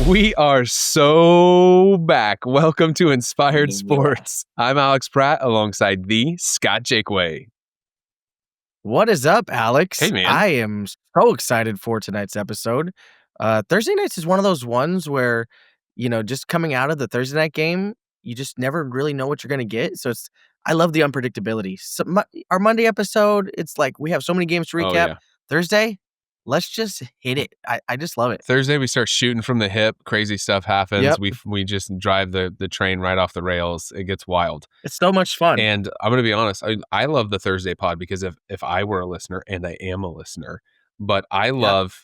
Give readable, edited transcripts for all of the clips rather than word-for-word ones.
We are so back. Welcome to Inspired Sports. I'm Alex Pratt alongside the Scott Jakeway. What is up, Alex? Hey, man. I am so excited for tonight's episode. Thursday nights is one of those ones where, just coming out of the Thursday night game, you just never really know what you're going to get. So I love the unpredictability. So our Monday episode, it's like we have so many games to recap. Oh, yeah. Thursday, let's just hit it. I just love it. Thursday, we start shooting from the hip. Crazy stuff happens. Yep. We just drive the train right off the rails. It gets wild. It's so much fun. And I'm going to be honest. I love the Thursday pod because if I were a listener, and I am a listener, but I love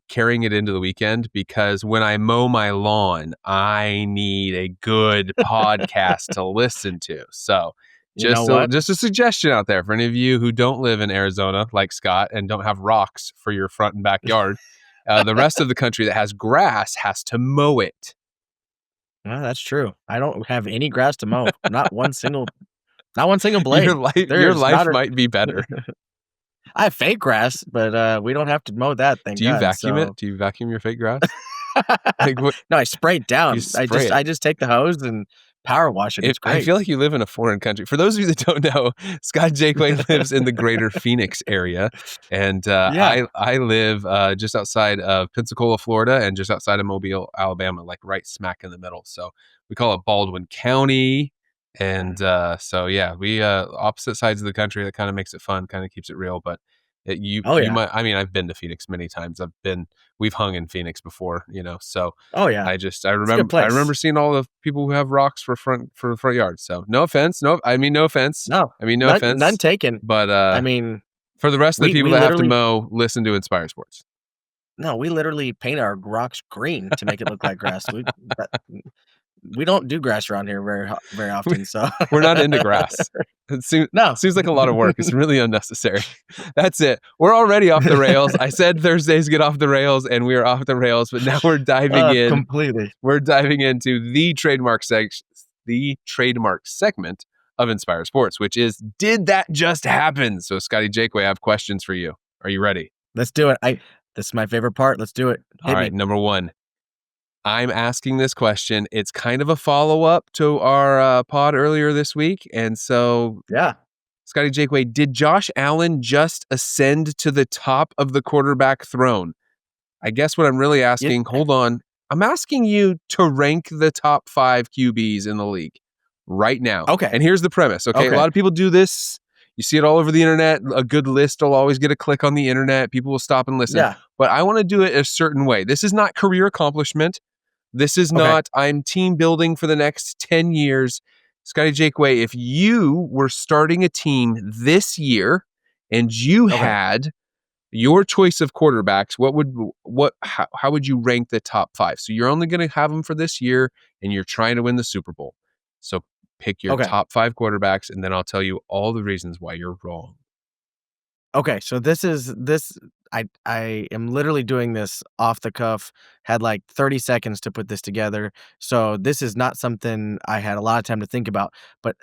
carrying it into the weekend because when I mow my lawn, I need a good podcast to listen to. So just a suggestion out there for any of you who don't live in Arizona like Scott and don't have rocks for your front and backyard. The rest of the country that has grass has to mow it. Well, that's true. I don't have any grass to mow. Not one single blade. Your life might be better. I have fake grass, but we don't have to mow that thing. Do you vacuum it? Do you vacuum your fake grass? No, I spray it down. I just take the hose and power wash it. It's great. I feel like you live in a foreign country. For those of you that don't know, Scott Jakeway lives in the greater Phoenix area. And I live just outside of Pensacola, Florida, and just outside of Mobile, Alabama, like right smack in the middle. So we call it Baldwin County. And we opposite sides of the country. That kind of makes it fun, kind of keeps it real. But you might. I mean, I've been to Phoenix many times. We've hung in Phoenix before, So oh yeah, I remember seeing all the people who have rocks for the front yard. So no offense, no offense. None taken. But for the rest of the people we that have to mow, listen to Inspire Sports. No, we literally paint our rocks green to make it look like grass. We don't do grass around here very often, so we're not into grass. It seems like a lot of work. It's really unnecessary. That's it. We're already off the rails. I said Thursdays get off the rails, and we are off the rails. But now we're diving in completely. We're diving into the trademark segment of Inspire Sports, which is Did That Just Happen? So, Scotty Jakeway, I have questions for you. Are you ready? Let's do it. This is my favorite part. Let's do it. All right, number one. I'm asking this question. It's kind of a follow-up to our pod earlier this week. And so, Scotty Jakeway, did Josh Allen just ascend to the top of the quarterback throne? I guess what I'm really asking, hold on. I'm asking you to rank the top 5 QBs in the league right now. Okay. And here's the premise, okay? A lot of people do this. You see it all over the internet. A good list will always get a click on the internet. People will stop and listen. Yeah. But I want to do it a certain way. This is not career accomplishment. This is not, I'm team building for the next 10 years. Scotty Jakeway, if you were starting a team this year and you had your choice of quarterbacks, how would you rank the top 5? So you're only going to have them for this year and you're trying to win the Super Bowl. So pick your top 5 quarterbacks and then I'll tell you all the reasons why you're wrong. Okay, so I am literally doing this off the cuff, had like 30 seconds to put this together. So this is not something I had a lot of time to think about. But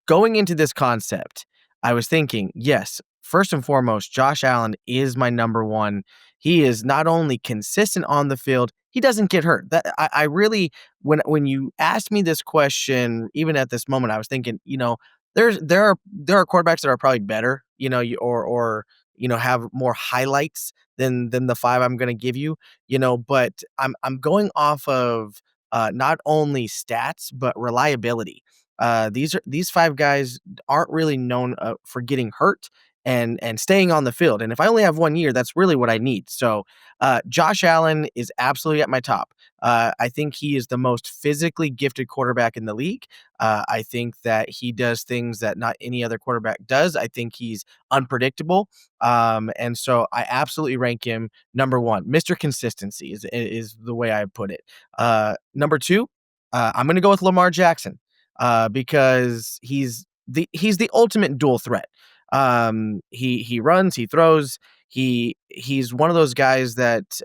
going into this concept, I was thinking, yes, first and foremost, Josh Allen is my number one. He is not only consistent on the field, he doesn't get hurt. That I really, when you asked me this question, even at this moment, I was thinking, there are quarterbacks that are probably better, or have more highlights than the 5 I'm going to give you, but I'm going off of not only stats but reliability. These 5 guys aren't really known for getting hurt and staying on the field. And if I only have 1 year, that's really what I need. So Josh Allen is absolutely at my top. I think he is the most physically gifted quarterback in the league. I think that he does things that not any other quarterback does. I think he's unpredictable. And so I absolutely rank him number 1. Mr. Consistency is the way I put it. Number 2, I'm going to go with Lamar Jackson because he's the ultimate dual threat. He runs, he throws, he's one of those guys that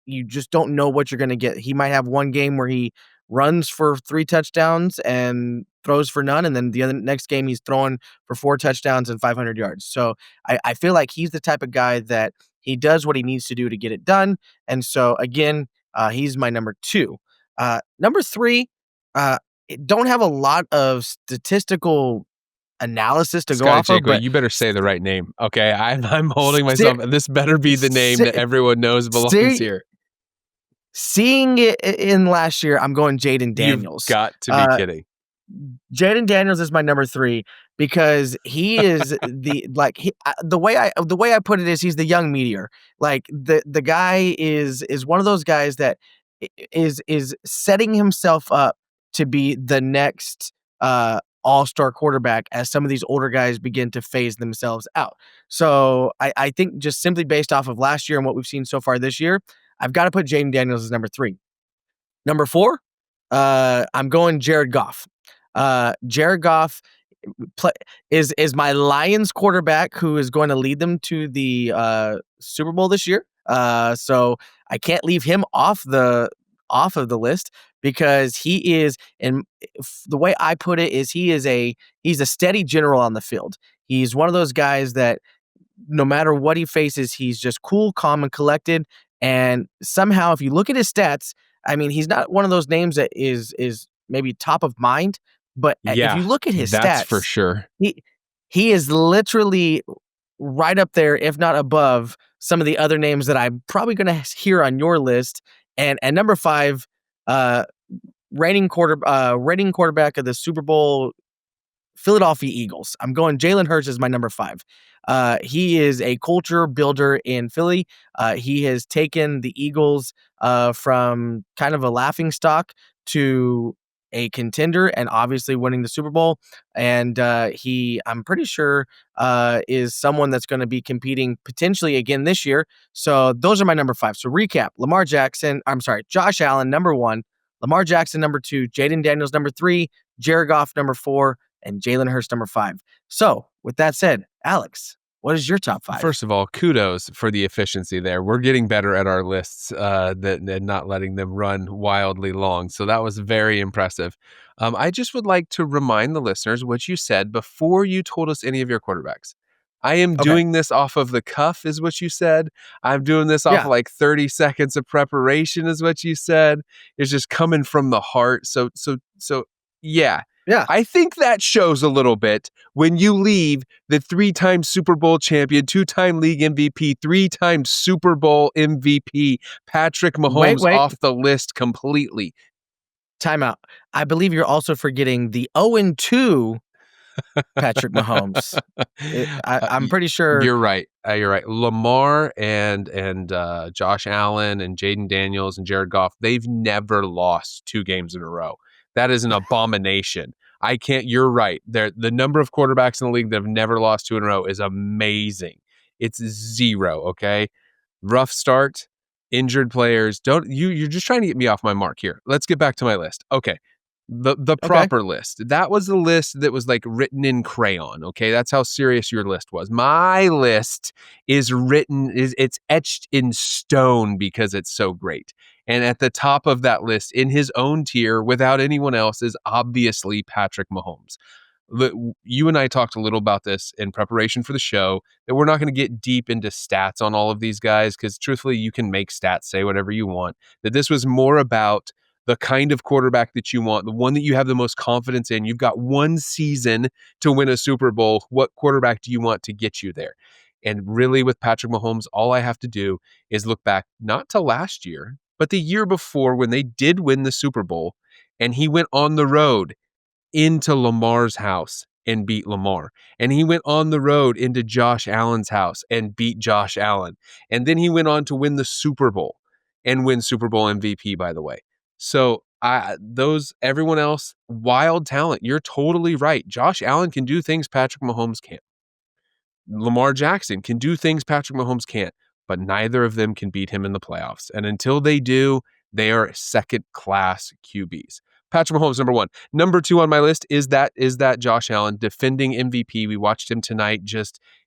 you just don't know what you're going to get. He might have one game where he runs for 3 touchdowns and throws for none, and then the next game he's throwing for 4 touchdowns and 500 yards. So I feel like he's the type of guy that he does what he needs to do to get it done. And so again, He's my number 2. Number 3, don't have a lot of statistical analysis to go Scotty off of, Jakeway, but you better say the right name. Okay, I'm holding ser- myself. This better be the name that ser- everyone knows belongs ser- here. seeing it in last year, I'm going Jaden You've Daniels. got to be kidding. Jaden Daniels is my number 3 because he is the way I put it is he's the young meteor. Like the guy is one of those guys that is setting himself up to be the next all-star quarterback as some of these older guys begin to phase themselves out. So I think just simply based off of last year and what we've seen so far this year, I've got to put Jaden Daniels as number 3. Number 4, I'm going Jared Goff. Jared Goff play, is my Lions quarterback who is going to lead them to the Super Bowl this year. So I can't leave him off of the list because he is, and the way I put it is he's a steady general on the field. He's one of those guys that no matter what he faces, he's just cool, calm, and collected. And somehow, if you look at his stats, I mean, he's not one of those names that is maybe top of mind. But if Yeah, you look at his that's for stats, sure. he is literally right up there, if not above, some of the other names that I'm probably going to hear on your list. And number 5, uh, reigning quarterback of the Super Bowl, Philadelphia Eagles. I'm going Jalen Hurts as my number 5. He is a culture builder in Philly. He has taken the Eagles from kind of a laughing stock to a contender and obviously winning the Super Bowl. And I'm pretty sure, is someone that's going to be competing potentially again this year. So those are my number 5. So recap: Josh Allen, number 1, Lamar Jackson, number 2, Jaden Daniels, number 3, Jared Goff, number 4, and Jalen Hurts, number 5. So, with that said, Alex, what is your top 5? First of all, kudos for the efficiency there. We're getting better at our lists and not letting them run wildly long. So that was very impressive. I just would like to remind the listeners what you said before you told us any of your quarterbacks. I am Okay. doing this off of the cuff, is what you said. I'm doing this off Yeah. of like 30 seconds of preparation, is what you said. It's just coming from the heart. So yeah. Yeah. I think that shows a little bit when you leave the 3-time Super Bowl champion, 2-time league MVP, 3-time Super Bowl MVP, Patrick Mahomes Wait. off the list completely. Timeout. I believe you're also forgetting the 0-2 Patrick Mahomes. I'm pretty sure. You're right. You're right. Lamar and Josh Allen and Jaden Daniels and Jared Goff, they've never lost 2 games in a row. That is an abomination. I can't. You're right. The number of quarterbacks in the league that have never lost 2 in a row is amazing. It's 0. Okay, rough start. Injured players. You're just trying to get me off my mark here. Let's get back to my list. Okay. The Okay. proper list. That was the list that was like written in crayon. Okay, that's how serious your list was. My list is it's etched in stone because it's so great. And at the top of that list, in his own tier, without anyone else, is obviously Patrick Mahomes. You and I talked a little about this in preparation for the show, that we're not going to get deep into stats on all of these guys because truthfully, you can make stats say whatever you want. That this was more about the kind of quarterback that you want, the one that you have the most confidence in. You've got one season to win a Super Bowl. What quarterback do you want to get you there? And really, with Patrick Mahomes, all I have to do is look back not to last year, but the year before when they did win the Super Bowl and he went on the road into Lamar's house and beat Lamar. And he went on the road into Josh Allen's house and beat Josh Allen. And then he went on to win the Super Bowl and win Super Bowl MVP, by the way. So everyone else, wild talent. You're totally right. Josh Allen can do things Patrick Mahomes can't. Lamar Jackson can do things Patrick Mahomes can't, but neither of them can beat him in the playoffs. And until they do, they are second-class QBs. Patrick Mahomes, number 1. Number 2 on my list is that Josh Allen, defending MVP. We watched him tonight.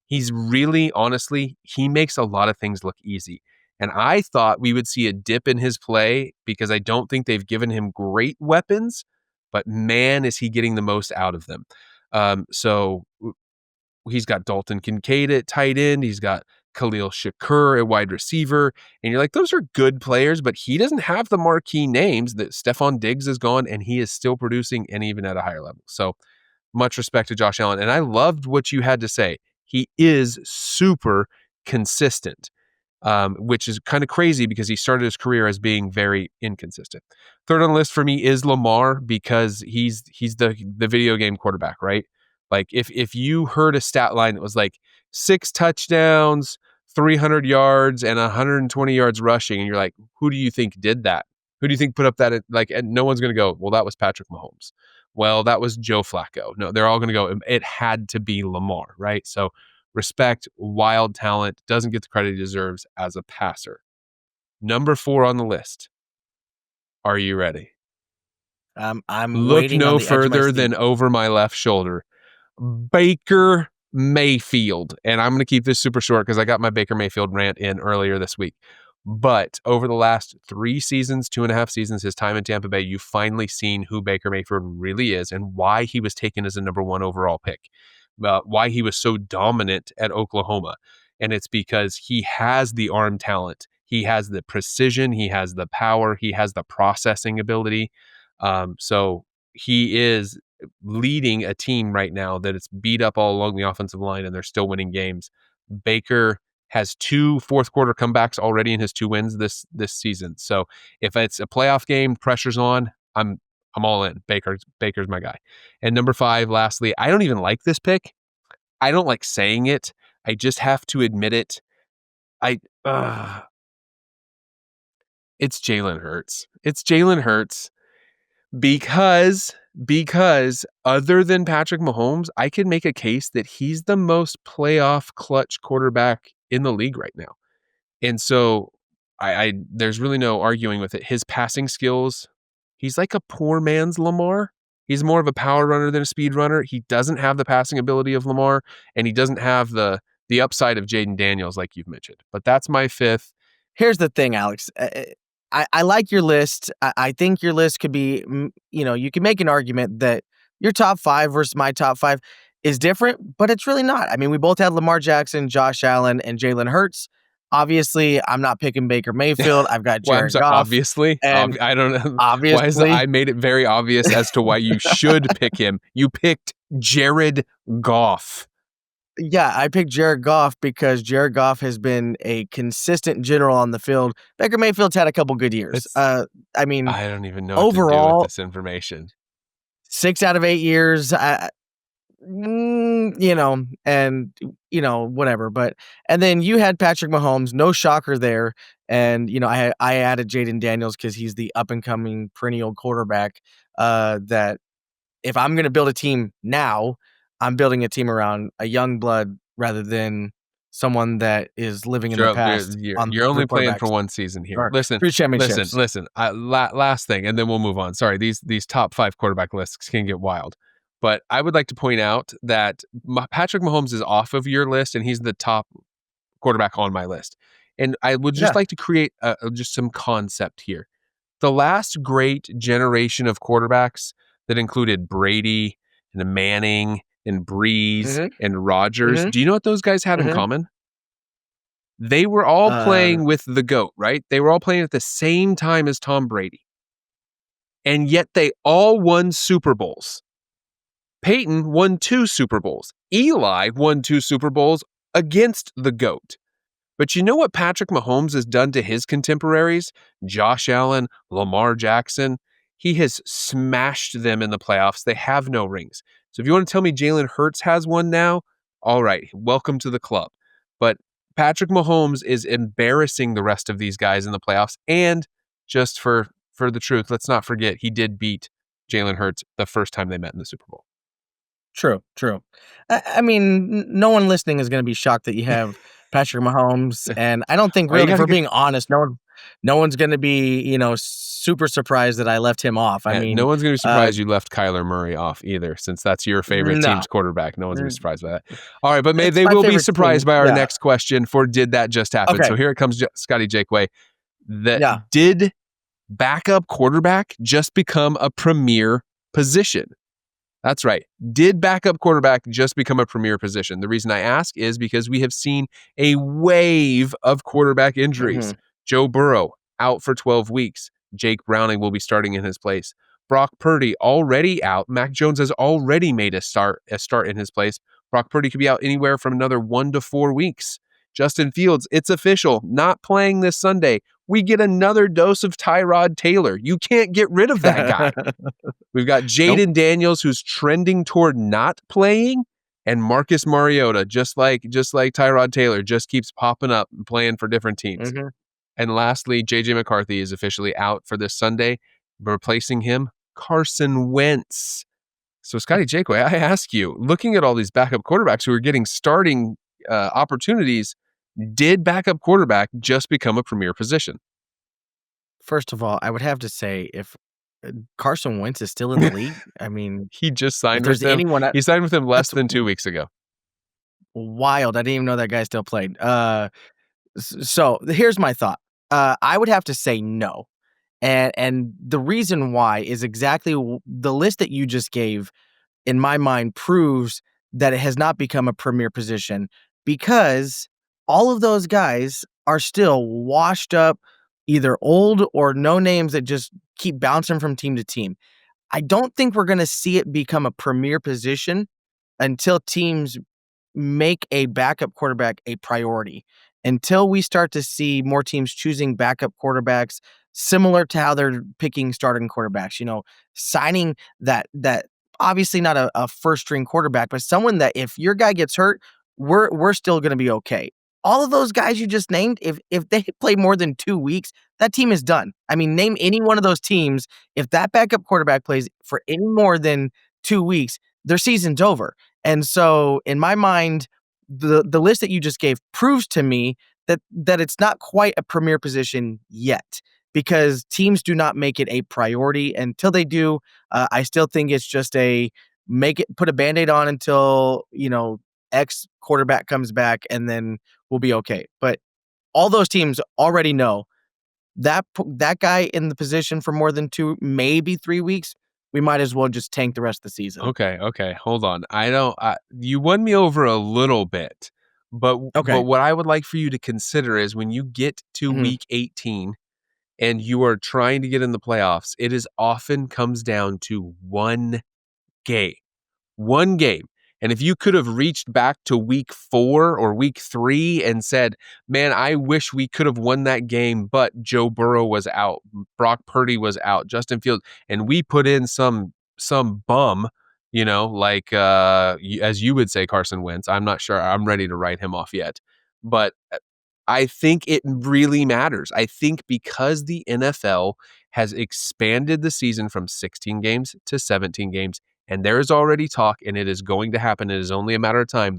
He's really, honestly, he makes a lot of things look easy. And I thought we would see a dip in his play because I don't think they've given him great weapons, but man, is he getting the most out of them. So he's got Dalton Kincaid at tight end. He's got Khalil Shakur at wide receiver. And you're like, those are good players, but he doesn't have the marquee names. That Stephon Diggs is gone, and he is still producing and even at a higher level. So much respect to Josh Allen. And I loved what you had to say. He is super consistent, which is kind of crazy because he started his career as being very inconsistent. Third on the list for me is Lamar because he's the video game quarterback, right? Like if you heard a stat line that was like 6 touchdowns, 300 yards, and 120 yards rushing, and you're like, who do you think did that? Who do you think put up that? Like, and no one's going to go, well, that was Patrick Mahomes. Well, that was Joe Flacco. No, they're all going to go, it had to be Lamar, right? So respect, wild talent, doesn't get the credit he deserves as a passer. Number 4 on the list. Are you ready? I'm Look waiting no on the edge of my further seat. than over my left shoulder. Baker Mayfield. And I'm going to keep this super short because I got my Baker Mayfield rant in earlier this week. But over the last 3 seasons, 2.5 seasons, his time in Tampa Bay, you've finally seen who Baker Mayfield really is and why he was taken as a number 1 overall pick. Why he was so dominant at Oklahoma. And it's because he has the arm talent. He has the precision. He has the power. He has the processing ability. So he is leading a team right now that it's beat up all along the offensive line and they're still winning games. Baker has 2 fourth quarter comebacks already in his 2 wins this season. So if it's a playoff game, pressure's on, I'm all in. Baker's my guy. And number 5, lastly, I don't even like this pick. I don't like saying it. I just have to admit it. It's Jalen Hurts. It's Jalen Hurts because other than Patrick Mahomes, I can make a case that he's the most playoff clutch quarterback in the league right now. And so I there's really no arguing with it. His passing skills, he's like a poor man's Lamar. He's more of a power runner than a speed runner. He doesn't have the passing ability of Lamar, and he doesn't have the upside of Jaden Daniels, like you've mentioned. But that's my 5th. Here's the thing, Alex. I like your list. I think your list could be, you can make an argument that your top 5 versus my top 5 is different, but it's really not. I mean, we both had Lamar Jackson, Josh Allen, and Jalen Hurts. Obviously, I'm not picking Baker Mayfield. I've got Well, I'm Jared sorry, Goff. obviously. And I don't know. obviously, I made it very obvious as to why you should pick him. You picked Jared Goff. yeah, I picked Jared Goff because Jared Goff has been a consistent general on the field. Baker Mayfield's had a couple good years. I mean, I don't even know overall, what to do with this information. 6 out of 8 years, whatever. But and then you had Patrick Mahomes, no shocker there. And I added Jaden Daniels because he's the up and coming perennial quarterback. That if I'm going to build a team now, I'm building a team around a young blood rather than someone that is living in the past. You're only playing for 1 season here. Listen. Last thing, and then we'll move on. Sorry, these top 5 quarterback lists can get wild. But I would like to point out that Patrick Mahomes is off of your list, and he's the top quarterback on my list. And I would just like to create just some concept here. The last great generation of quarterbacks that included Brady and Manning and Breeze and Rodgers. Do you know what those guys had in common? They were all playing with the GOAT, right? They were all playing at the same time as Tom Brady. And yet they all won Super Bowls. Peyton won 2 Super Bowls. Eli won 2 Super Bowls against the GOAT. But you know what Patrick Mahomes has done to his contemporaries? Josh Allen, Lamar Jackson. He has smashed them in the playoffs. They have no rings. So if you want to tell me Jalen Hurts has one now, all right, welcome to the club. But Patrick Mahomes is embarrassing the rest of these guys in the playoffs. And just for the truth, let's not forget, he did beat Jalen Hurts the first time they met in the Super Bowl. True. I mean, no one listening is going to be shocked that you have Patrick Mahomes, and I don't think really, being honest, no one's going to be, super surprised that I left him off. I mean, no one's going to be surprised you left Kyler Murray off either, since that's your favorite team's quarterback. No one's going to be surprised by that. All right, but they will be surprised by our next question for Did That Just Happen? Okay. So here it comes, Scotty Jakeway. Did backup quarterback just become a premier position? That's right. Did backup quarterback just become a premier position? The reason I ask is because we have seen a wave of quarterback injuries. Mhm. Joe Burrow out for 12 weeks. Jake Browning will be starting in his place. Brock Purdy already out. Mac Jones has already made a start in his place. Brock Purdy could be out anywhere from another 1 to 4 weeks. Justin Fields, it's official, not playing this Sunday. We get another dose of Tyrod Taylor. You can't get rid of that guy. We've got Nope. Jaden Daniels, who's trending toward not playing, and Marcus Mariota, just like Tyrod Taylor, just keeps popping up and playing for different teams. Mhm. And lastly, JJ McCarthy is officially out for this Sunday. Replacing him, Carson Wentz. So, Scotty Jakeway, I ask you, looking at all these backup quarterbacks who are getting starting opportunities, did backup quarterback just become a premier position? First of all, I would have to say if Carson Wentz is still in the league, I mean, He just if signed with there's them. anyone He signed with them less that's than 2 weeks ago. wild. I didn't even know that guy still played. So here's my thought. I would have to say no. And the reason why is exactly the list that you just gave, in my mind, proves that it has not become a premier position because all of those guys are still washed up, either old or no names that just keep bouncing from team to team. I don't think we're going to see it become a premier position until teams make a backup quarterback a priority. Until we start to see more teams choosing backup quarterbacks similar to how they're picking starting quarterbacks, signing that obviously not a first string quarterback, but someone that if your guy gets hurt, we're still going to be okay. All of those guys you just named, if they play more than 2 weeks, that team is done. I mean, name any one of those teams, if that backup quarterback plays for any more than 2 weeks, their season's over. And so in my mind, the list that you just gave proves to me that it's not quite a premier position yet because teams do not make it a priority until they do. I still think it's just put a band-aid on until, X quarterback comes back and then we'll be okay. But all those teams already know that guy in the position for more than 2, maybe 3 weeks, we might as well just tank the rest of the season. Okay, hold on. I don't you won me over a little bit, but Okay. what I would like for you to consider is when you get to Mhm. week 18 and you are trying to get in the playoffs, it is often comes down to game. One game. And if you could have reached back to week 4 or week 3 and said, "Man, I wish we could have won that game, but Joe Burrow was out, Brock Purdy was out, Justin Fields, and we put in some bum, like as you would say Carson Wentz. I'm not sure I'm ready to write him off yet. But I think it really matters. I think because the NFL has expanded the season from 16 games to 17 games, and there is already talk, and it is going to happen. It is only a matter of time.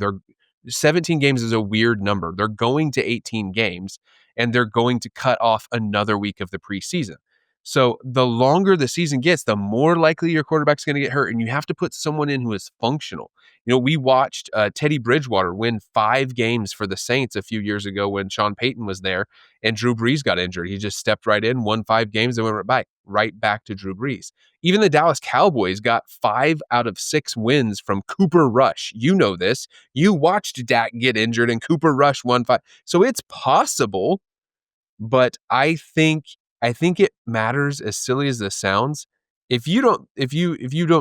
17 games is a weird number. They're going to 18 games, and they're going to cut off another week of the preseason. So the longer the season gets, the more likely your quarterback's going to get hurt, and you have to put someone in who is functional. We watched Teddy Bridgewater win 5 games for the Saints a few years ago when Sean Payton was there, and Drew Brees got injured. He just stepped right in, won 5 games, and went right back to Drew Brees. Even the Dallas Cowboys got 5 out of 6 wins from Cooper Rush. You know this. You watched Dak get injured, and Cooper Rush won 5. So it's possible, but I think it matters, as silly as this sounds. If you don't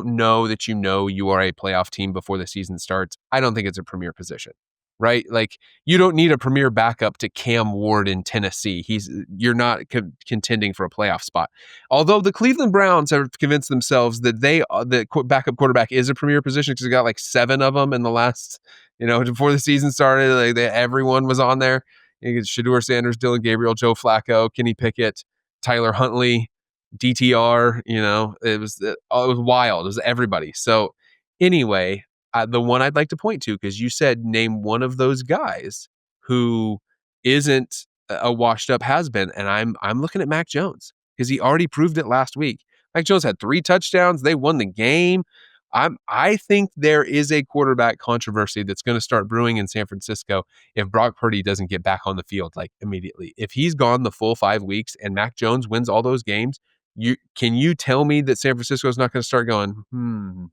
know that you are a playoff team before the season starts, I don't think it's a premier position. Right? Like you don't need a premier backup to Cam Ward in Tennessee. You're not contending for a playoff spot. Although the Cleveland Browns have convinced themselves that the backup quarterback is a premier position because they got like 7 of them in the last, before the season started. Everyone was on there. Shador Sanders, Dylan Gabriel, Joe Flacco, Kenny Pickett, Tyler Huntley, DTR. It was wild. It was everybody. So anyway, the one I'd like to point to, because you said name one of those guys who isn't a washed up has been, and I'm looking at Mac Jones because he already proved it last week. Mac Jones had 3 touchdowns. They won the game. I think there is a quarterback controversy that's going to start brewing in San Francisco if Brock Purdy doesn't get back on the field like immediately. If he's gone the full 5 weeks and Mac Jones wins all those games, can you tell me that San Francisco is not going to start going,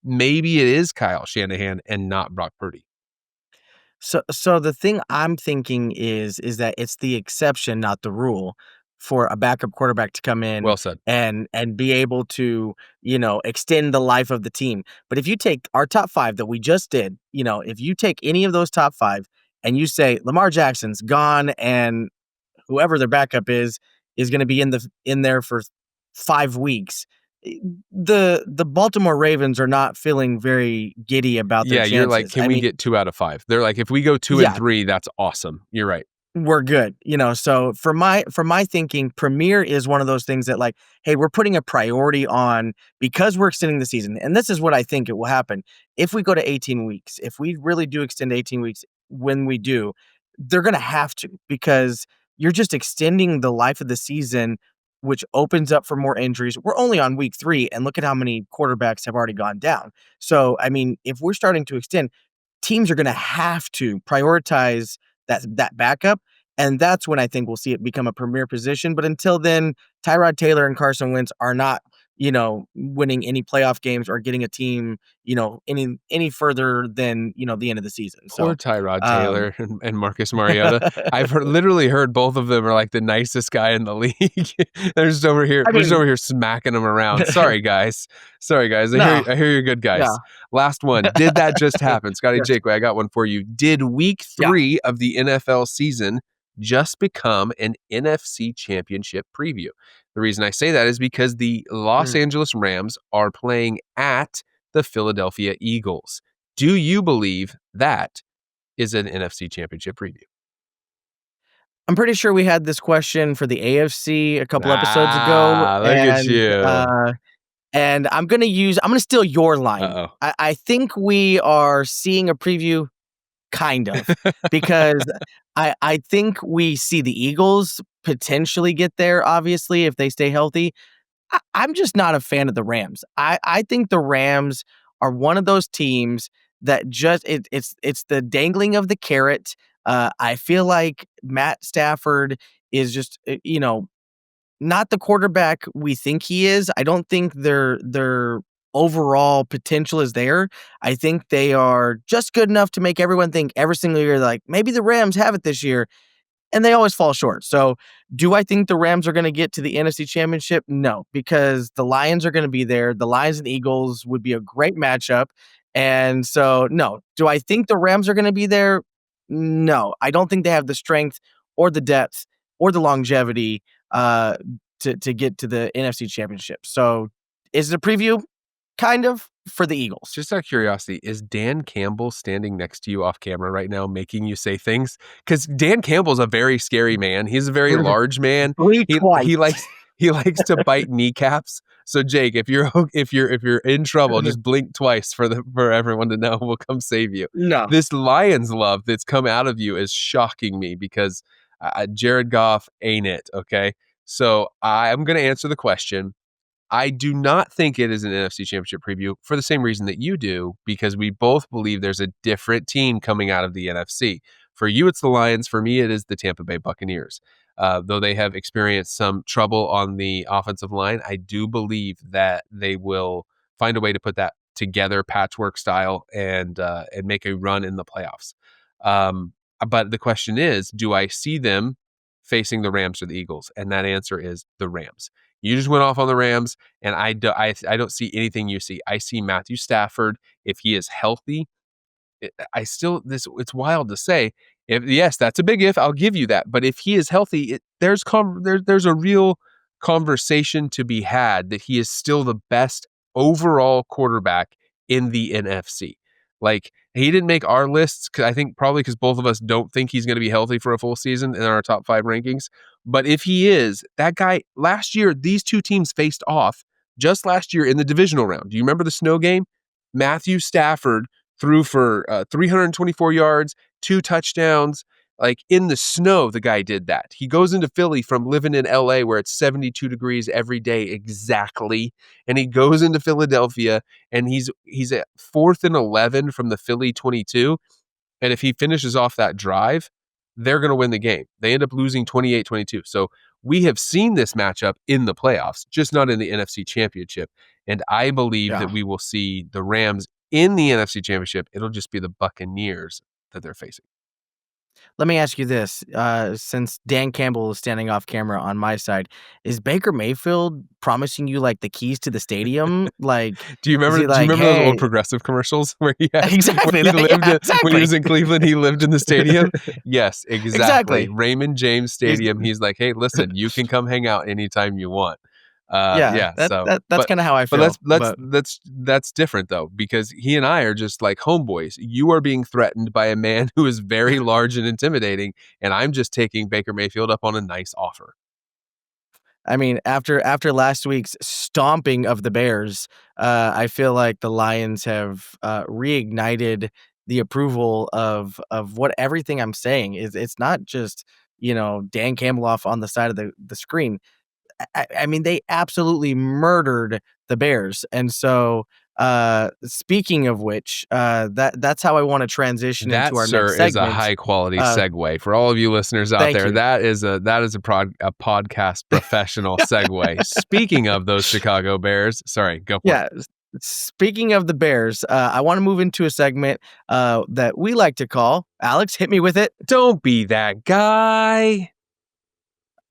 maybe it is Kyle Shanahan and not Brock Purdy. So the thing I'm thinking is that it's the exception, not the rule, for a backup quarterback to come in Well said. and be able to, extend the life of the team. But if you take our top 5 that we just did, if you take any of those top 5 and you say Lamar Jackson's gone and whoever their backup is gonna be in there for 5 weeks, the Baltimore Ravens are not feeling very giddy about their Yeah, you're like, chances. can I we mean, get 2 out of 5? They're like, if we go 2 and yeah. 3, that's awesome. You're right. We're good. So for my thinking, Premier is one of those things that like, hey, we're putting a priority on because we're extending the season. And this is what I think it will happen. If we go to 18 weeks, if we really do extend 18 weeks, when we do, they're gonna have to because you're just extending the life of the season, which opens up for more injuries. We're only on week 3, and look at how many quarterbacks have already gone down. So I mean, if we're starting to extend, teams are gonna have to prioritize that backup, and that's when I think we'll see it become a premier position. But until then, Tyrod Taylor and Carson Wentz are not, winning any playoff games or getting a team, any further than, the end of the season. Poor So, Tyrod um, Taylor and Marcus Mariota. Literally heard both of them are like the nicest guy in the league. They're just over here. I We're just mean, over here smacking them around. Sorry, guys. Sorry, guys. no, I hear you're good guys. no, Last one. Did that just happen? Scotty sure, Jakeway, I got one for you. Did week yeah. 3 of the NFL season just become an NFC championship preview? The reason I say that is because the Los Mm. Angeles Rams are playing at the Philadelphia Eagles. Do you believe that is an NFC championship preview? I'm pretty sure we had this question for the AFC a couple episodes ago, Ah, look at you. and I'm gonna steal your line. Uh-oh. I think we are seeing a preview, kind of, because I think we see the Eagles potentially get there, obviously, if they stay healthy. I'm just not a fan of the Rams. I think the Rams are one of those teams that it's the dangling of the carrot. I feel like Matt Stafford is just, not the quarterback we think he is. I don't think their overall potential is there. I think they are just good enough to make everyone think every single year, like, maybe the Rams have it this year, and they always fall short. So, do I think the Rams are gonna get to the NFC Championship? No, because the Lions are gonna be there. The Lions and Eagles would be a great matchup, and so, no. Do I think the Rams are gonna be there? No. I don't think they have the strength or the depth or the longevity, uh, to get to the NFC Championship. So, is it a preview? Kind of, for the Eagles. Just out of curiosity, is Dan Campbell standing next to you off camera right now making you say things? Because Dan Campbell's a very scary man. He's a very large man. Blink He twice. he likes he likes to bite kneecaps. So Jake, if you're in trouble, just blink twice for everyone to know. We'll come save you. No. This Lions love that's come out of you is shocking me because Jared Goff ain't it. Okay, so I'm gonna answer the question. I do not think it is an NFC Championship preview for the same reason that you do, because we both believe there's a different team coming out of the NFC. For you, it's the Lions. For me, it is the Tampa Bay Buccaneers. Though they have experienced some trouble on the offensive line, I do believe that they will find a way to put that together, patchwork style, and make a run in the playoffs. But the question is, do I see them facing the Rams or the Eagles? And that answer is the Rams. You just went off on the Rams, and I don't see anything you see. I see Matthew Stafford, if he is healthy. It's wild to say. If yes, that's a big if. I'll give you that. But if he is healthy, there's a real conversation to be had that he is still the best overall quarterback in the NFC. Like, he didn't make our lists, I think probably because both of us don't think he's going to be healthy for a full season in our top 5 rankings. But if he is, that guy, last year, these two teams faced off just last year in the divisional round. Do you remember the snow game? Matthew Stafford threw for 324 yards, 2 touchdowns. Like, in the snow, the guy did that. He goes into Philly from living in LA where it's 72 degrees every day exactly. And he goes into Philadelphia and he's at 4th and 11 from the Philly 22. And if he finishes off that drive, they're going to win the game. They end up losing 28-22. So we have seen this matchup in the playoffs, just not in the NFC Championship. And I believe that we will see the Rams in the NFC Championship. It'll just be the Buccaneers that they're facing. Let me ask you this. Since Dan Campbell is standing off camera on my side, is Baker Mayfield promising you like the keys to the stadium? Like, do you remember those old Progressive commercials where he had, exactly when he lived exactly. when he was in Cleveland, he lived in the stadium? Yes, exactly. Raymond James Stadium. He's like, hey, listen, you can come hang out anytime you want. That's kind of how I feel. But that's different though, because he and I are just like homeboys. You are being threatened by a man who is very large and intimidating, and I'm just taking Baker Mayfield up on a nice offer. I mean, after last week's stomping of the Bears, I feel like the Lions have reignited the approval of what everything I'm saying is. It's not just Dan Campbell off on the side of the screen. I mean, they absolutely murdered the Bears. And so, speaking of which, that's how I want to transition into our next segment. Is a high quality segue for all of you listeners out there. That is a podcast professional segue. Speaking of those Chicago Bears, sorry, go for it. Speaking of the Bears, I want to move into a segment that we like to call, Alex, hit me with it. Don't be that guy.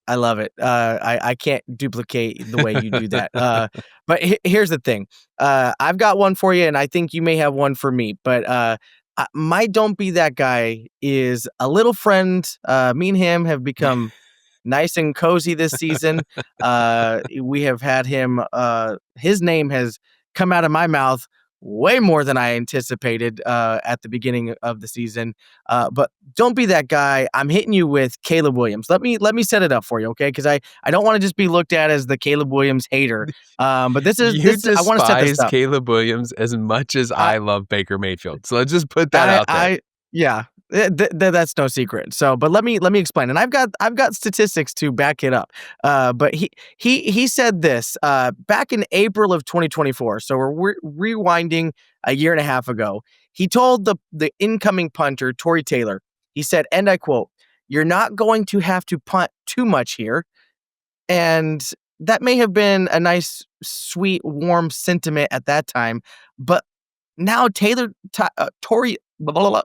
I love it. I can't duplicate the way you do that. But here's the thing. I've got one for you, and I think you may have one for me. But my don't be that guy is a little friend. Me and him have become nice and cozy this season. We have had him. His name has come out of my mouth way more than I anticipated at the beginning of the season. But don't be that guy. I'm hitting you with Caleb Williams. Let me set it up for you, okay? Because I don't want to just be looked at as the Caleb Williams hater. But this is I want to set this up. Caleb Williams as much as I love Baker Mayfield. So let's just put that out there. That's no secret. So, but let me explain. And I've got statistics to back it up. But he said this back in April of 2024. So we're rewinding a year and a half ago. He told the incoming punter Tory Taylor. He said, and I quote, "You're not going to have to punt too much here." And that may have been a nice, sweet, warm sentiment at that time. But now Tory. Blah, blah, blah.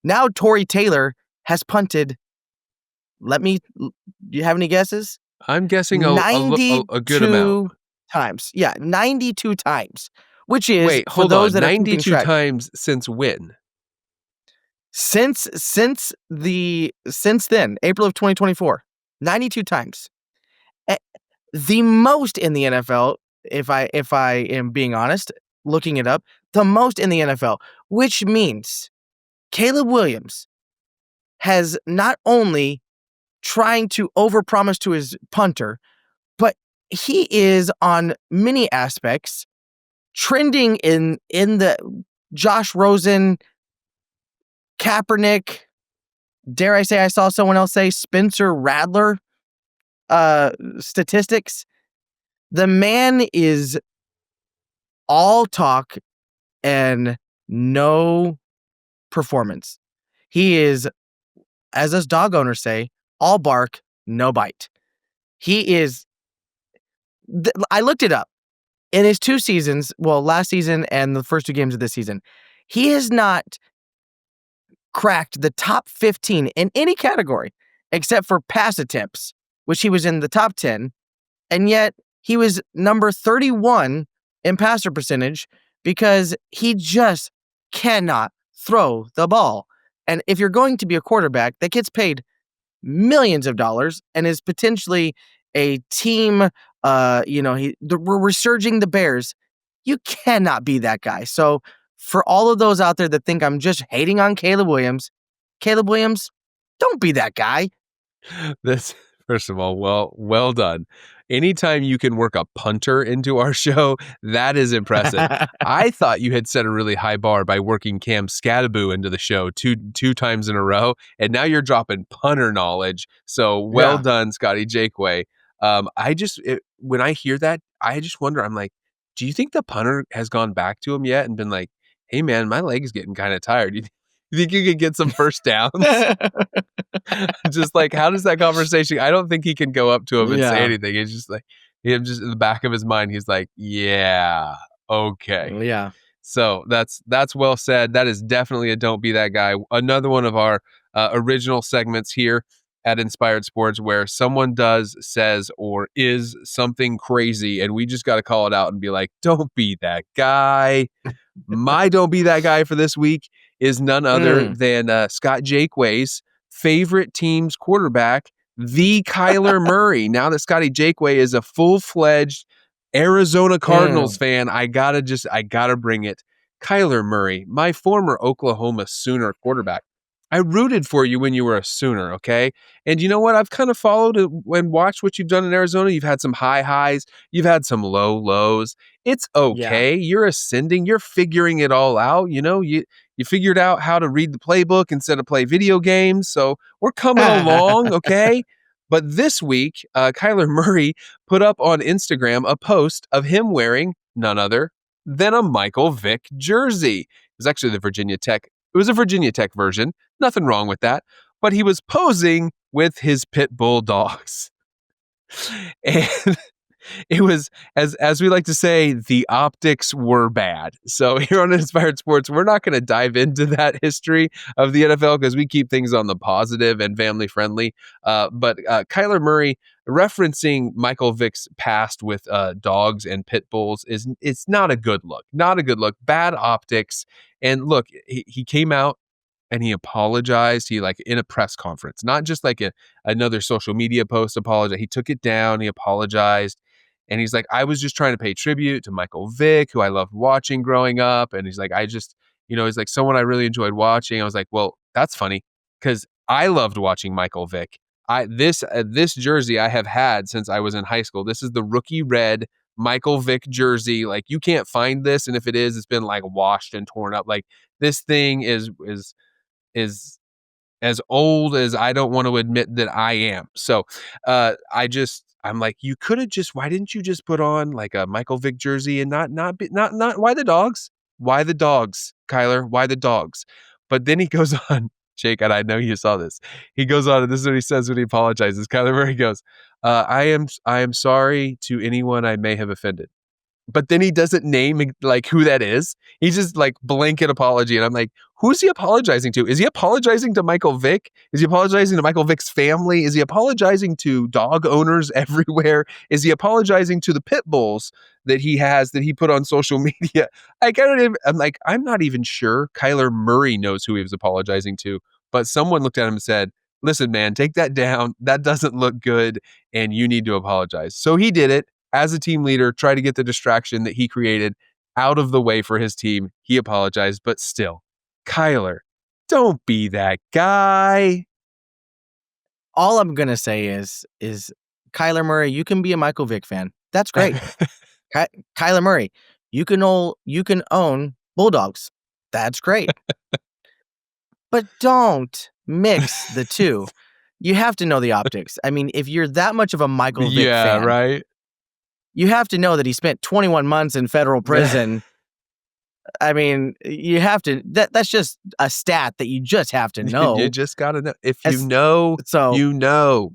Now Tory Taylor has punted. Do you have any guesses? I'm guessing a good amount. Times. Yeah, 92 times. Which is, wait, hold on, 92 times since when? Since then, April of 2024. 92 times. The most in the NFL, if I am being honest, looking it up, the most in the NFL, which means Caleb Williams has not only trying to overpromise to his punter, but he is on many aspects trending in the Josh Rosen, Kaepernick, dare I say I saw someone else say Spencer Rattler statistics. The man is all talk and no performance. He is, as us dog owners say, all bark, no bite. He is. I looked it up. In his 2 seasons, well, last season and the first 2 games of this season, he has not cracked the top 15 in any category except for pass attempts, which he was in the top 10, and yet he was number 31 in passer percentage because he just cannot throw the ball. And if you're going to be a quarterback that gets paid millions of dollars and is potentially a team, we're resurging the Bears, you cannot be that guy. So for all of those out there that think I'm just hating on Caleb Williams, don't be that guy. This, first of all, well done. Anytime you can work a punter into our show, that is impressive. I thought you had set a really high bar by working Cam Scadaboo into the show two times in a row, and now you're dropping punter knowledge. So well done, Scotty Jakeway. When I hear that, I just wonder, I'm like, do you think the punter has gone back to him yet and been like, hey man, my leg is getting kind of tired? Do you You think you could get some first downs? Just like, how does that conversation? I don't think he can go up to him and say Yeah. anything. It's just like, him just in the back of his mind, he's like, yeah, okay. Yeah. So that's well said. That is definitely a don't be that guy. Another one of our original segments here at Inspired Sports where someone does, says, or is something crazy, and we just got to call it out and be like, don't be that guy. My don't be that guy for this week is none other than Scott Jakeway's favorite team's quarterback, the Kyler Murray. Now that Scotty Jakeway is a full-fledged Arizona Cardinals fan, I gotta bring it. Kyler Murray, my former Oklahoma Sooner quarterback. I rooted for you when you were a Sooner, okay? And you know what? I've kind of followed and watched what you've done in Arizona. You've had some high highs, you've had some low lows. It's okay. Yeah. You're ascending. You're figuring it all out. You figured out how to read the playbook instead of play video games. So we're coming along, okay? But this week, Kyler Murray put up on Instagram a post of him wearing none other than a Michael Vick jersey. It was actually the Virginia Tech. It was a Virginia Tech version. Nothing wrong with that. But he was posing with his pit bull dogs. And it was, as we like to say, the optics were bad. So here on Inspired Sports, we're not going to dive into that history of the NFL because we keep things on the positive and family friendly. But Kyler Murray referencing Michael Vick's past with dogs and pit bulls it's not a good look. Not a good look. Bad optics. And look, he came out and he apologized. He like in a press conference, not just like another social media post apologize. He took it down. He apologized. And he's like, I was just trying to pay tribute to Michael Vick, who I loved watching growing up. And he's like, he's like someone I really enjoyed watching. I was like, well, that's funny because I loved watching Michael Vick. This jersey I have had since I was in high school. This is the rookie red Michael Vick jersey. Like you can't find this, and if it is, it's been like washed and torn up. Like this thing is as old as I don't want to admit that I am. So I'm like, you could have why didn't you just put on like a Michael Vick jersey and not why the dogs? Why the dogs, Kyler? Why the dogs? But then he goes on, Jake, and I know you saw this. He goes on, and this is what he says when he apologizes. Kyler Murray goes, I am sorry to anyone I may have offended. But then he doesn't name like who that is. He's just like blanket apology. And I'm like, who's he apologizing to? Is he apologizing to Michael Vick? Is he apologizing to Michael Vick's family? Is he apologizing to dog owners everywhere? Is he apologizing to the pit bulls that he put on social media? I'm not even sure Kyler Murray knows who he was apologizing to, but someone looked at him and said, listen, man, take that down. That doesn't look good. And you need to apologize. So he did it. As a team leader, try to get the distraction that he created out of the way for his team. He apologized, but still, Kyler, don't be that guy. All I'm gonna say is Kyler Murray, you can be a Michael Vick fan. That's great. Kyler Murray, you can own Bulldogs. That's great. But don't mix the two. You have to know the optics. I mean, if you're that much of a Michael Vick fan, right. You have to know that he spent 21 months in federal prison. I mean, you have to. That's just a stat that you just have to know. You just gotta know. If you know, you know.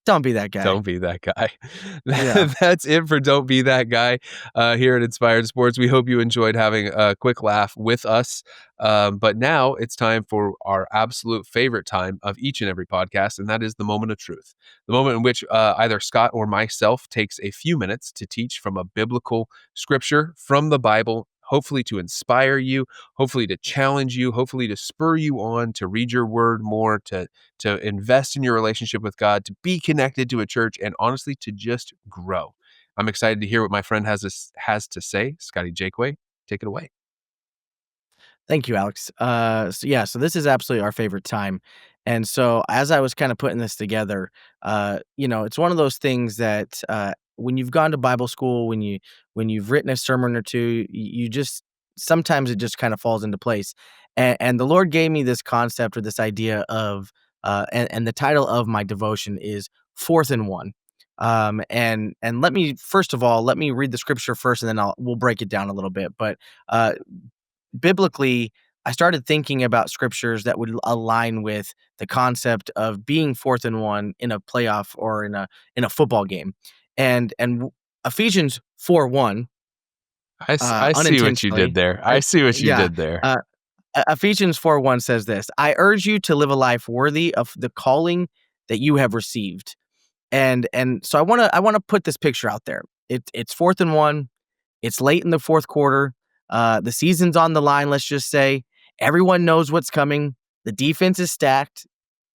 Don't be that guy. Don't be that guy. That's it for Don't Be That Guy here at Inspired Sports. We hope you enjoyed having a quick laugh with us. But now it's time for our absolute favorite time of each and every podcast, and that is the moment of truth. The moment in which either Scott or myself takes a few minutes to teach from a biblical scripture from the Bible, hopefully to inspire you, hopefully to challenge you, hopefully to spur you on to read your word more, to invest in your relationship with God, to be connected to a church, and honestly, to just grow. I'm excited to hear what my friend has to say. Scotty Jakeway, take it away. Thank you, Alex. So this is absolutely our favorite time. And so as I was kind of putting this together, it's one of those things that when you've gone to Bible school, when you've written a sermon or two, you just sometimes it just kind of falls into place. And the Lord gave me this concept or this idea of and the title of my devotion is 4th and 1. And let me let me read the scripture first, and then we'll break it down a little bit. But biblically, I started thinking about scriptures that would align with the concept of being 4th and 1 in a playoff or in a football game. And Ephesians 4:1, I see what you did unintentionally, there. I I see what you yeah, did there. uh, Ephesians 4:1 says this, "I urge you to live a life worthy of the calling that you have received." And so I wanna put this picture out there. It's 4th and 1. It's late in the fourth quarter. The season's on the line, let's just say. Everyone knows what's coming. The defense is stacked.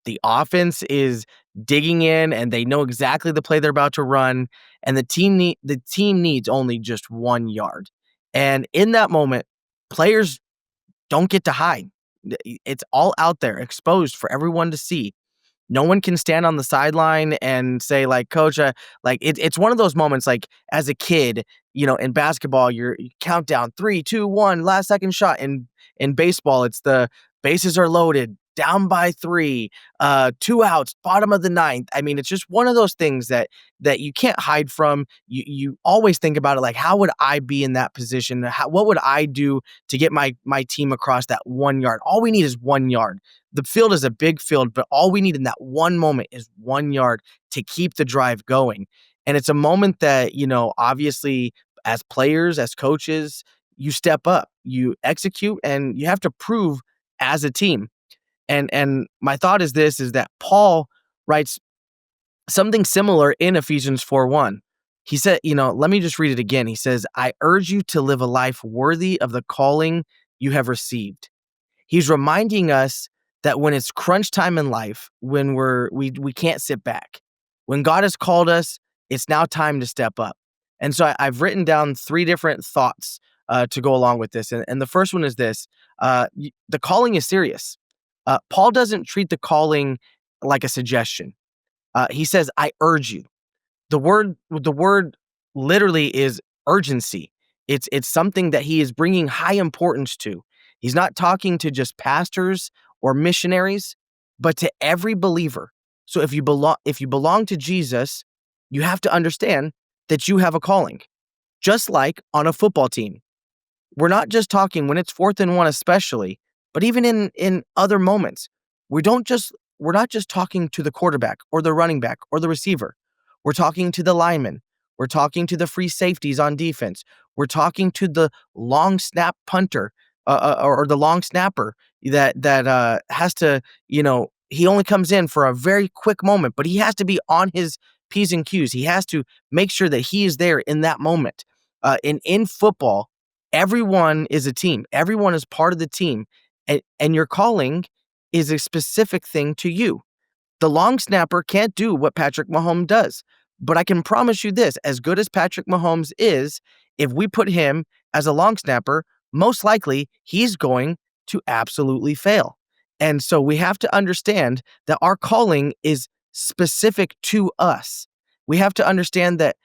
The offense is digging in, and they know exactly the play they're about to run. And the team needs only just 1 yard. And in that moment, players don't get to hide. It's all out there, exposed for everyone to see. No one can stand on the sideline and say like, "Coach," it's one of those moments like as a kid, in basketball, you count down 3, 2, 1, last second shot. In baseball, it's the bases are loaded, down by 3, 2 outs, bottom of the ninth. I mean, it's just one of those things that you can't hide from. You always think about it like, how would I be in that position? What would I do to get my team across that 1 yard? All we need is 1 yard. The field is a big field, but all we need in that one moment is 1 yard to keep the drive going. And it's a moment that, obviously, as players, as coaches, you step up, you execute, and you have to prove as a team. And my thought is this, is that Paul writes something similar in Ephesians 4:1. He said, let me just read it again. He says, "I urge you to live a life worthy of the calling you have received." He's reminding us that when it's crunch time in life, when we can't sit back. When God has called us, it's now time to step up. And so I've written down 3 different thoughts to go along with this. And the first one is this: the calling is serious. Paul doesn't treat the calling like a suggestion. He says, "I urge you." The word literally is urgency. It's something that he is bringing high importance to. He's not talking to just pastors or missionaries, but to every believer. So if you belong to Jesus, you have to understand that you have a calling. Just like on a football team. We're not just talking when it's 4th and 1 especially, but even in other moments. We don't just we're not just talking to the quarterback or the running back or the receiver. We're talking to the lineman. We're talking to the free safeties on defense. We're talking to the long snap punter or the long snapper that has to, he only comes in for a very quick moment, but he has to be on his P's and Q's. He has to make sure that he is there in that moment. In football, everyone is a team. Everyone is part of the team, and your calling is a specific thing to you. The long snapper can't do what Patrick Mahomes does. But I can promise you this, as good as Patrick Mahomes is, if we put him as a long snapper, most likely he's going to absolutely fail. And so we have to understand that our calling is specific to us. We have to understand that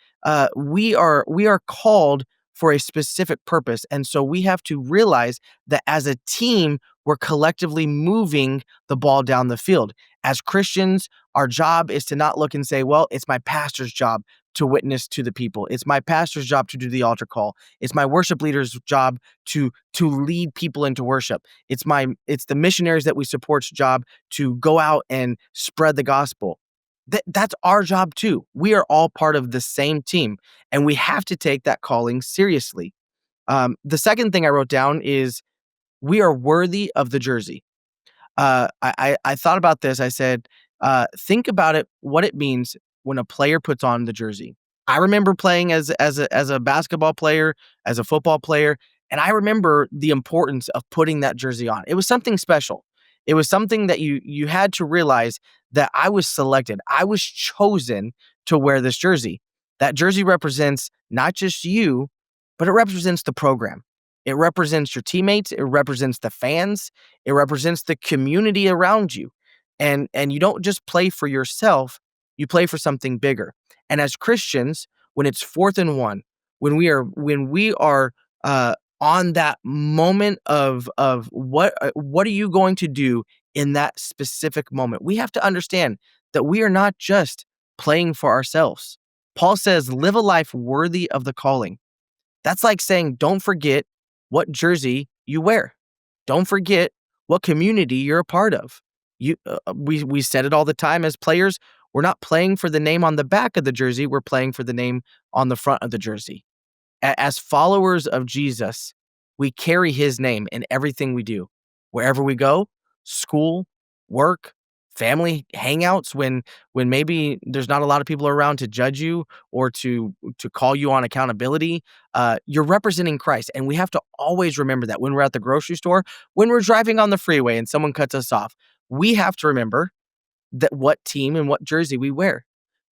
we are called for a specific purpose. And so we have to realize that as a team, we're collectively moving the ball down the field. As Christians, our job is to not look and say, well, it's my pastor's job to witness to the people. It's my pastor's job to do the altar call. It's my worship leader's job to lead people into worship. It's the missionaries that we support's job to go out and spread the gospel. That's our job too. We are all part of the same team, and we have to take that calling seriously. The second thing I wrote down is we are worthy of the jersey. I thought about this. I said, think about it, what it means when a player puts on the jersey. I remember playing as a basketball player, as a football player, and I remember the importance of putting that jersey on. It was something special. It was something that you had to realize that I was selected. I was chosen to wear this jersey. That jersey represents not just you, but it represents the program. It represents your teammates. It represents the fans. It represents the community around you. And you don't just play for yourself, you play for something bigger. And as Christians, when it's 4th and 1, when we are on that moment of what are you going to do in that specific moment, we have to understand that we are not just playing for ourselves. Paul says, live a life worthy of the calling. That's like saying, don't forget what jersey you wear. Don't forget what community you're a part of. We said it all the time as players. We're not playing for the name on the back of the jersey. We're playing for the name on the front of the jersey. As followers of Jesus, we carry his name in everything we do. Wherever we go, school, work, family hangouts, when maybe there's not a lot of people around to judge you or to call you on accountability, you're representing Christ. And we have to always remember that when we're at the grocery store, when we're driving on the freeway and someone cuts us off, we have to remember that what team and what jersey we wear.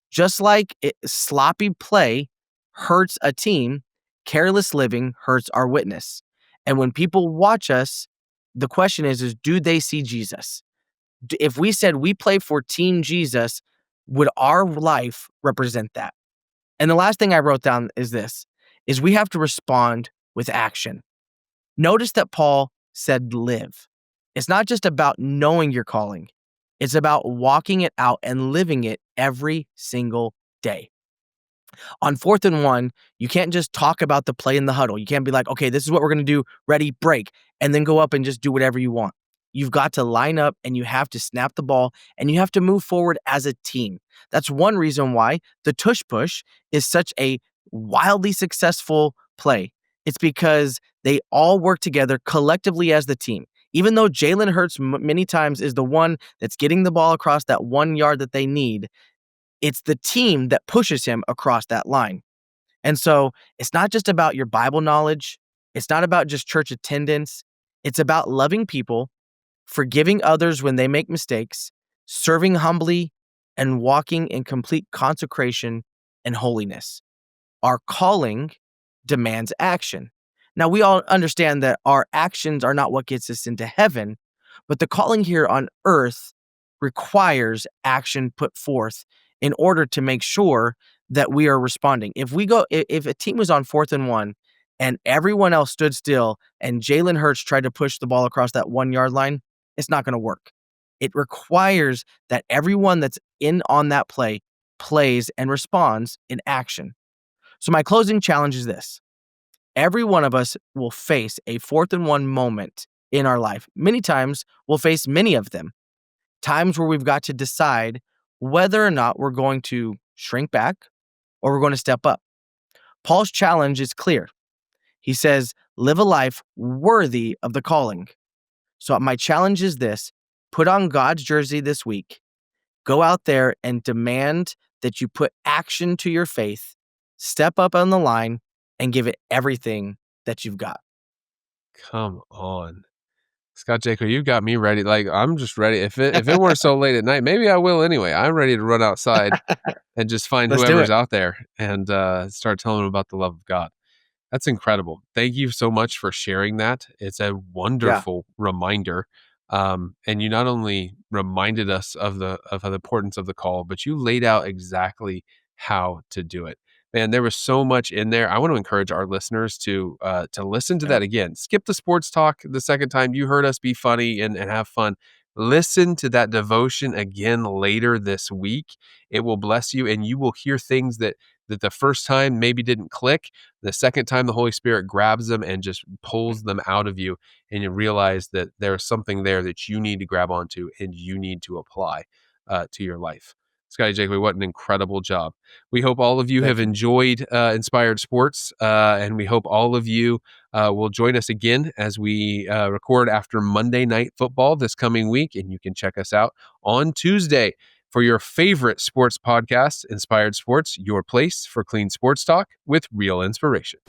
Just like sloppy play hurts a team, careless living hurts our witness. And when people watch us, the question is do they see Jesus? If we said we play for Team Jesus, would our life represent that? And the last thing I wrote down is this, is we have to respond with action. Notice that Paul said live. It's not just about knowing your calling. It's about walking it out and living it every single day. On 4th and 1, you can't just talk about the play in the huddle. You can't be like, okay, this is what we're going to do, ready, break, and then go up and just do whatever you want. You've got to line up and you have to snap the ball and you have to move forward as a team. That's one reason why the tush push is such a wildly successful play. It's because they all work together collectively as the team. Even though Jalen Hurts many times is the one that's getting the ball across that 1 yard that they need, it's the team that pushes him across that line. And so it's not just about your Bible knowledge. It's not about just church attendance. It's about loving people, forgiving others when they make mistakes, serving humbly, and walking in complete consecration and holiness. Our calling demands action. Now, we all understand that our actions are not what gets us into heaven, but the calling here on earth requires action put forth in order to make sure that we are responding. If a team was on 4th and 1 and everyone else stood still and Jalen Hurts tried to push the ball across that 1 yard line, it's not going to work. It requires that everyone that's in on that play plays and responds in action. So my closing challenge is this. Every one of us will face a 4th and 1 moment in our life. Many times we'll face many of them. Times where we've got to decide whether or not we're going to shrink back or we're going to step up. Paul's challenge is clear. He says, live a life worthy of the calling. So my challenge is this: put on God's jersey this week. Go out there and demand that you put action to your faith, step up on the line, and give it everything that you've got. Come on. Scott Jaco, you got me ready. Like, I'm just ready. If it weren't so late at night, maybe I will anyway. I'm ready to run outside and just find whoever's out there and start telling them about the love of God. That's incredible. Thank you so much for sharing that. It's a wonderful reminder. And you not only reminded us of the importance of the call, but you laid out exactly how to do it. Man, there was so much in there. I want to encourage our listeners to listen to that again. Skip the sports talk the second time. You heard us be funny and have fun. Listen to that devotion again later this week. It will bless you, and you will hear things that the first time maybe didn't click. The second time, the Holy Spirit grabs them and just pulls them out of you, and you realize that there's something there that you need to grab onto and you need to apply to your life. Scotty Jakely, what an incredible job. We hope all of you have enjoyed Inspired Sports, and we hope all of you will join us again as we record after Monday Night Football this coming week, and you can check us out on Tuesday for your favorite sports podcast, Inspired Sports, your place for clean sports talk with real inspiration.